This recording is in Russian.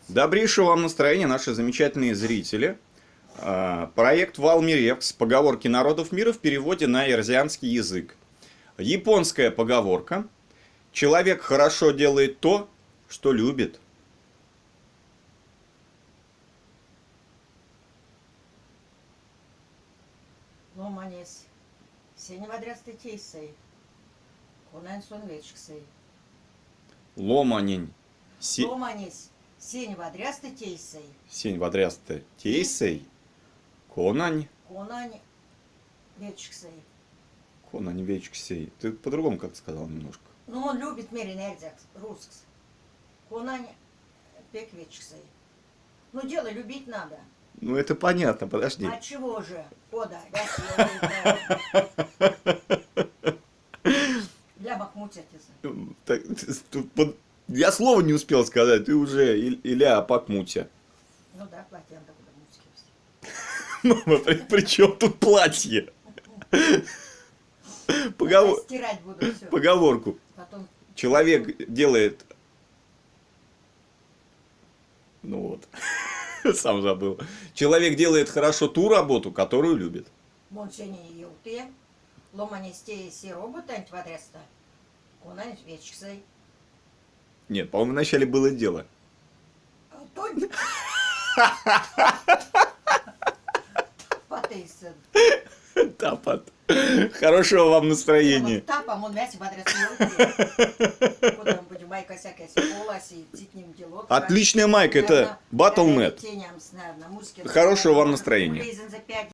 Добрейшего вам настроения, наши замечательные зрители. Проект Валмирекс. Поговорки народов мира в переводе на эрзианский язык. Японская поговорка. Человек хорошо делает то, что любит. Ломанес. Сени вадрясты тейсей. Конан сон вечксей. Ломанень. Ломанес. Сени вадрясты тейсей. Сень вадрясты тейсей. Конань. Конан вечксей. Конань вечксей. Ты по-другому как-то сказал немножко. Ну, он любит мерин эрзякс, русскс. Конан пек вечксей. Ну, дело любить надо. Ну, это понятно, подожди. А чего же? Подай. Для Бахмутия. Я слова не успел сказать, ты уже Илья Пакмутя. Ну да, платье надо куда мутики. При чем тут платье? Стирать буду все. Поговорку. Потом... Человек делает... Ну вот, сам забыл. Человек делает хорошо ту работу, которую любит. Вон сегодня елты. Ломанистей си робота антивадреста. Конан вечксей. Нет, по-моему, вначале было дело. Патейсен. Тапат. Хорошего вам настроения. Тапам он мясо подряд. Куда мы будем майка всякая полоси, цитним дело. Отличная майка, это Battle.net. Хорошего вам настроения.